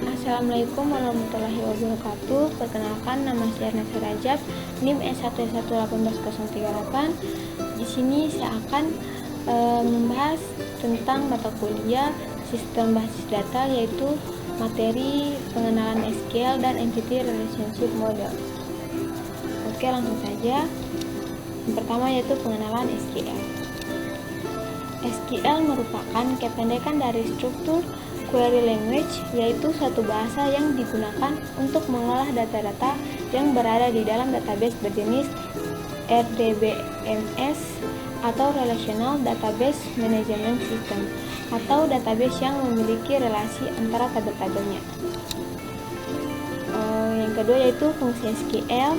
Assalamualaikum warahmatullahi wabarakatuh. Perkenalkan, nama saya Nasir Rajab, NIM S1S11808. Di sini saya akan membahas tentang mata kuliah sistem basis data, yaitu materi pengenalan SQL dan Entity Relationship Model. Oke, langsung saja. Yang pertama yaitu pengenalan SQL. SQL merupakan kependekan dari struktur query language, yaitu suatu bahasa yang digunakan untuk mengolah data-data yang berada di dalam database berjenis RDBMS atau Relational Database Management System, atau database yang memiliki relasi antara tabel-tabelnya. Yang kedua yaitu fungsi SQL.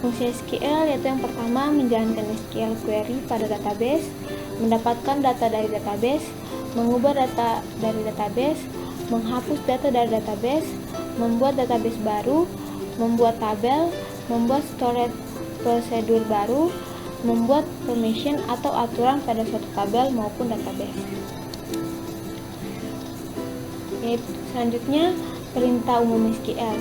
Fungsi SQL yaitu yang pertama menjalankan SQL query pada database, mendapatkan data dari database, mengubah data dari database, menghapus data dari database, membuat database baru, membuat tabel, membuat storage prosedur baru, membuat permission atau aturan pada suatu tabel maupun database. Selanjutnya, perintah umum SQL.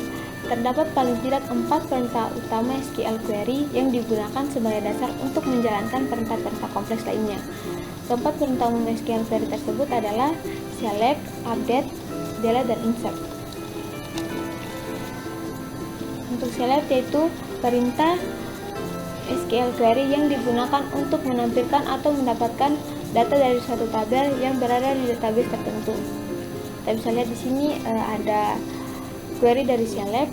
Terdapat paling tidak 4 perintah utama SQL query yang digunakan sebagai dasar untuk menjalankan perintah-perintah kompleks lainnya. Keempat perintah umum SQL query tersebut adalah select, update, delete, dan insert. Untuk select yaitu perintah SQL query yang digunakan untuk menampilkan atau mendapatkan data dari suatu tabel yang berada di database tertentu. Kita bisa lihat di sini ada query dari select,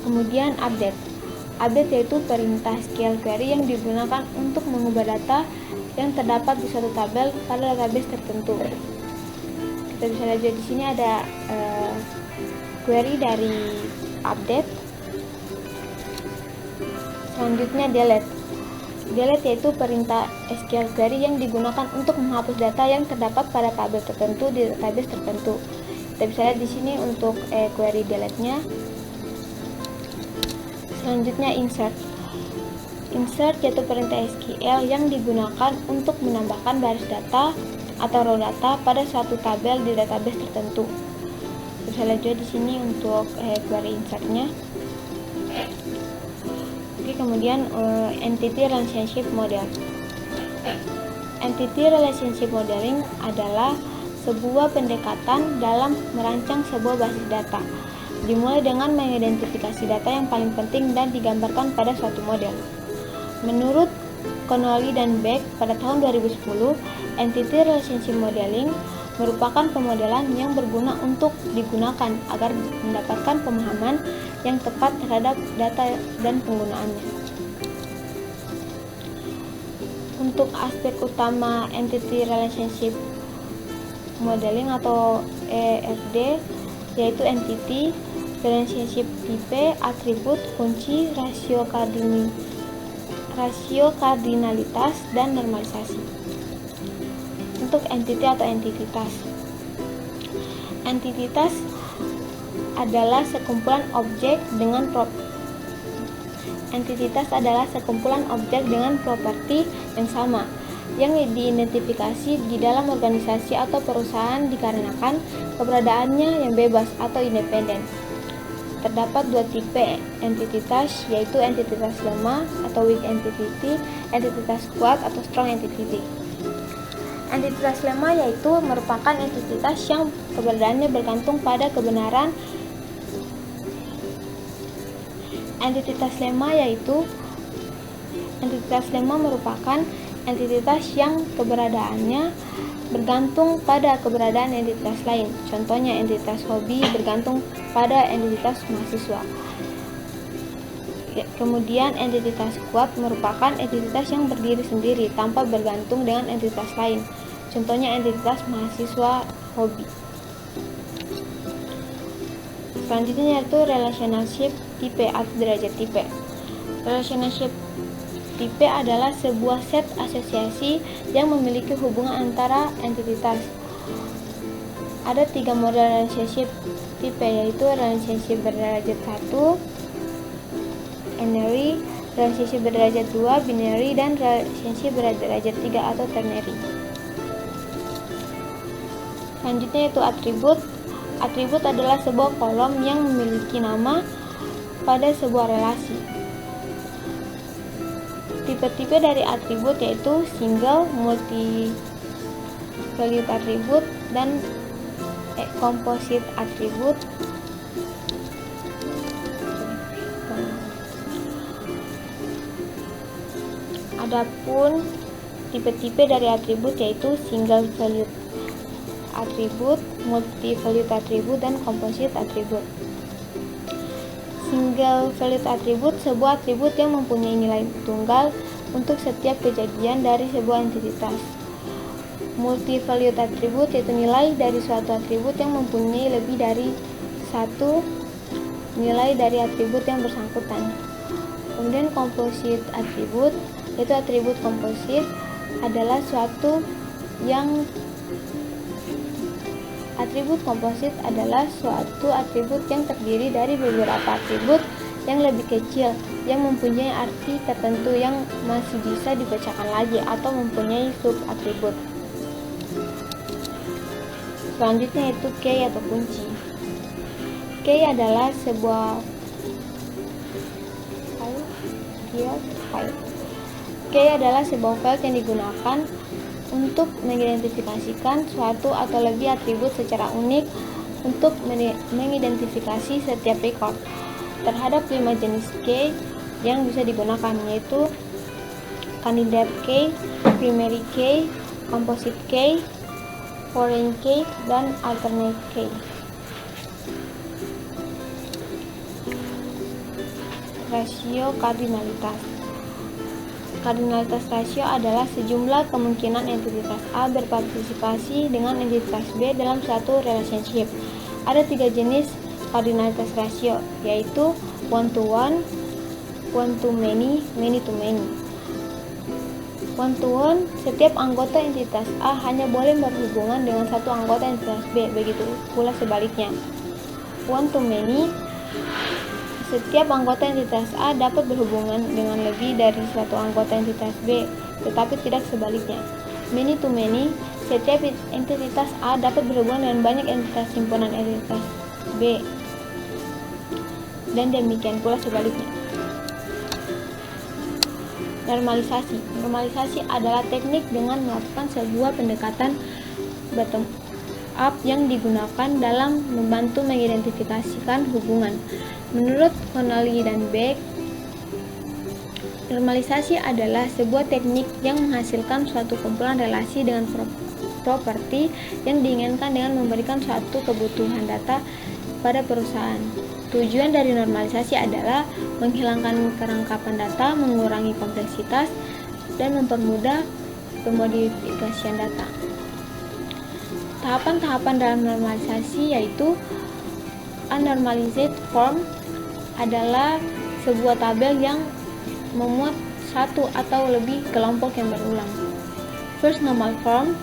kemudian update. Update yaitu perintah SQL query yang digunakan untuk mengubah data yang terdapat di suatu tabel pada database tertentu. Kita bisa lihat di sini ada query dari update. Selanjutnya delete. Delete yaitu perintah SQL query yang digunakan untuk menghapus data yang terdapat pada tabel tertentu di database tertentu. Kita bisa lihat di sini untuk query delete-nya. Selanjutnya insert. Insert yaitu perintah SQL yang digunakan untuk menambahkan baris data atau row data pada suatu tabel di database tertentu. Kita bisa lihat juga di sini untuk query insert-nya. Oke, kemudian Entity Relationship Model. Entity Relationship Modeling adalah sebuah pendekatan dalam merancang sebuah basis data, dimulai dengan mengidentifikasi data yang paling penting dan digambarkan pada suatu model. Menurut Connolly dan Beck pada tahun 2010, Entity Relationship Modeling merupakan pemodelan yang berguna untuk digunakan agar mendapatkan pemahaman yang tepat terhadap data dan penggunaannya. Untuk aspek utama Entity Relationship Modeling atau ERD yaitu entity, relationship type, atribut, kunci, rasio kardinalitas, dan normalisasi. Untuk entity atau entitas. Entitas adalah sekumpulan objek dengan properti yang sama yang diidentifikasi di dalam organisasi atau perusahaan dikarenakan keberadaannya yang bebas atau independen. Terdapat dua tipe entitas, yaitu entitas lemah atau weak entity, entitas kuat atau strong entity. Entitas lemah yaitu merupakan entitas yang keberadaannya bergantung pada kebenaran. Entitas lemah merupakan entitas yang keberadaannya bergantung pada keberadaan entitas lain. Contohnya entitas hobi bergantung pada entitas mahasiswa. Kemudian entitas kuat merupakan entitas yang berdiri sendiri tanpa bergantung dengan entitas lain. Contohnya entitas mahasiswa hobi. Selanjutnya yaitu relationship type atau derajat type. Relationship type adalah sebuah set asosiasi yang memiliki hubungan antara entitas. Ada 3 model relationship type, yaitu relationship berderajat 1, n-ary, relationship berderajat 2, binary, dan relationship berderajat 3 atau ternary. Selanjutnya yaitu atribut. Atribut adalah sebuah kolom yang memiliki nama pada sebuah relasi. Tipe-tipe dari atribut yaitu single, multi-valued atribut, dan composite atribut. Adapun tipe-tipe dari atribut yaitu single valued atribut, multi-valued atribut, dan composite atribut. Single valued atribut sebuah atribut yang mempunyai nilai tunggal untuk setiap kejadian dari sebuah entitas. Multi-valued atribut yaitu nilai dari suatu atribut yang mempunyai lebih dari satu nilai dari atribut yang bersangkutan. Kemudian composite atribut yaitu atribut komposit adalah suatu yang atribut komposit adalah suatu atribut yang terdiri dari beberapa atribut yang lebih kecil yang mempunyai arti tertentu yang masih bisa dipecahkan lagi atau mempunyai sub-atribut. Selanjutnya yaitu key atau kunci. Key adalah sebuah file. Key adalah sebuah file yang digunakan untuk mengidentifikasikan suatu atau lebih atribut secara unik untuk mengidentifikasi setiap record. Terhadap 5 jenis key yang bisa digunakan yaitu candidate key, primary key, composite key, foreign key, dan alternate key. Rasio kardinalitas. Kardinalitas rasio adalah sejumlah kemungkinan entitas A berpartisipasi dengan entitas B dalam suatu relationship. Ada 3 jenis kardinalitas rasio, yaitu one to one to many, many to many. One to one, setiap anggota entitas A hanya boleh berhubungan dengan satu anggota entitas B, begitu pula sebaliknya. One to many, setiap anggota entitas A dapat berhubungan dengan lebih dari satu anggota entitas B, tetapi tidak sebaliknya. Many to many, setiap entitas A dapat berhubungan dengan banyak entitas simpunan entitas B, dan demikian pula sebaliknya. Normalisasi. Normalisasi adalah teknik dengan melakukan sebuah pendekatan bottom up yang digunakan dalam membantu mengidentifikasikan hubungan. Menurut Connolly dan Beck, normalisasi adalah sebuah teknik yang menghasilkan suatu kumpulan relasi dengan properti yang diinginkan dengan memberikan suatu kebutuhan data pada perusahaan. Tujuan dari normalisasi adalah menghilangkan kerangkapan data, mengurangi kompleksitas, dan mempermudah pemodifikasian data. Tahapan-tahapan dalam normalisasi yaitu unnormalized form adalah sebuah tabel yang memuat satu atau lebih kelompok yang berulang. First normal form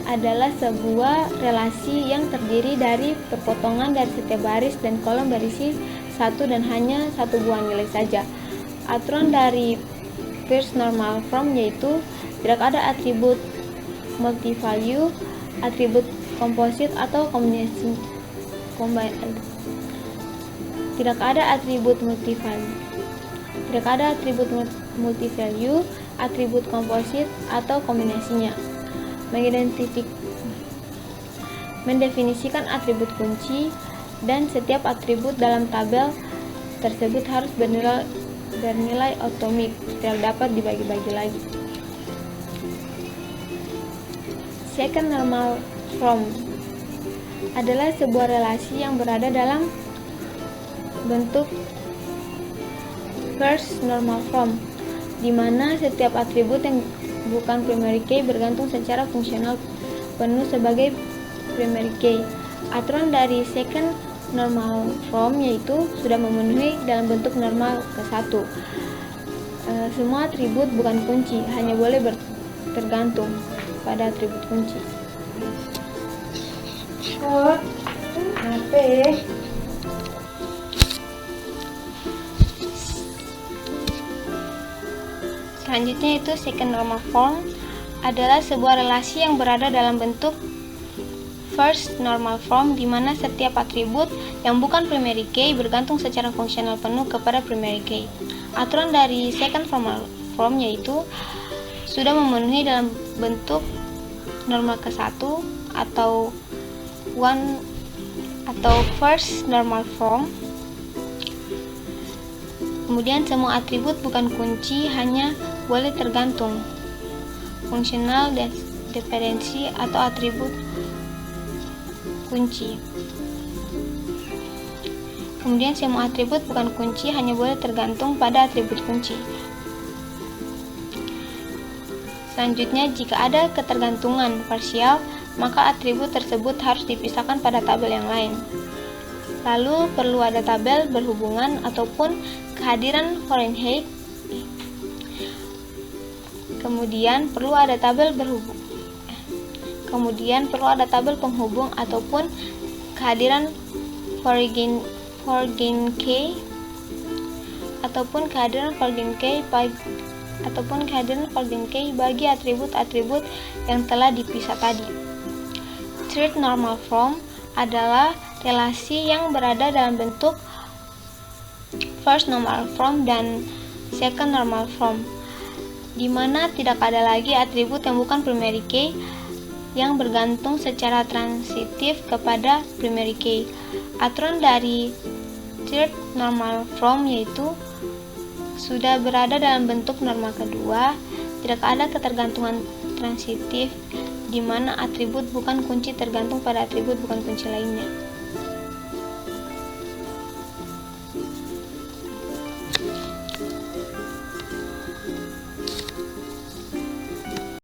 adalah sebuah relasi yang terdiri dari perpotongan dari setiap baris dan kolom berisi satu dan hanya satu buah nilai saja. Aturan dari first normal form yaitu tidak ada atribut multi-value, atribut komposit atau kombinasi tidak ada atribut multi-value. Tidak ada atribut multi-value, atribut komposit atau kombinasinya. Mendefinisikan atribut kunci, dan setiap atribut dalam tabel tersebut harus bernilai atomik, tidak dapat dibagi-bagi lagi. Second normal form adalah sebuah relasi yang berada dalam bentuk first normal form, di mana setiap atribut yang bukan primary key bergantung secara fungsional penuh sebagai primary key. Aturan dari second normal form yaitu sudah memenuhi dalam bentuk normal ke-1. Semua atribut bukan kunci, hanya boleh tergantung pada atribut kunci. Selanjutnya itu second normal form adalah sebuah relasi yang berada dalam bentuk first normal form, di mana setiap atribut yang bukan primary key bergantung secara fungsional penuh kepada primary key. Aturan dari second normal form yaitu sudah memenuhi dalam bentuk normal ke-1 atau first normal form. Kemudian semua atribut bukan kunci hanya boleh tergantung. Fungsional dependensi atau atribut kunci. Kemudian semua atribut bukan kunci hanya boleh tergantung pada atribut kunci. Selanjutnya, jika ada ketergantungan parsial, maka atribut tersebut harus dipisahkan pada tabel yang lain. Lalu perlu ada tabel berhubungan ataupun kehadiran Fahrenheit. Kemudian perlu ada tabel penghubung ataupun kehadiran Foreign key ataupun kehadiran Foreign key bagi atribut-atribut yang telah dipisah tadi. Third normal form adalah relasi yang berada dalam bentuk first normal form dan second normal form, di mana tidak ada lagi atribut yang bukan primary key yang bergantung secara transitif kepada primary key. Aturan dari third normal form yaitu sudah berada dalam bentuk normal kedua, tidak ada ketergantungan transitif, di mana atribut bukan kunci tergantung pada atribut bukan kunci lainnya.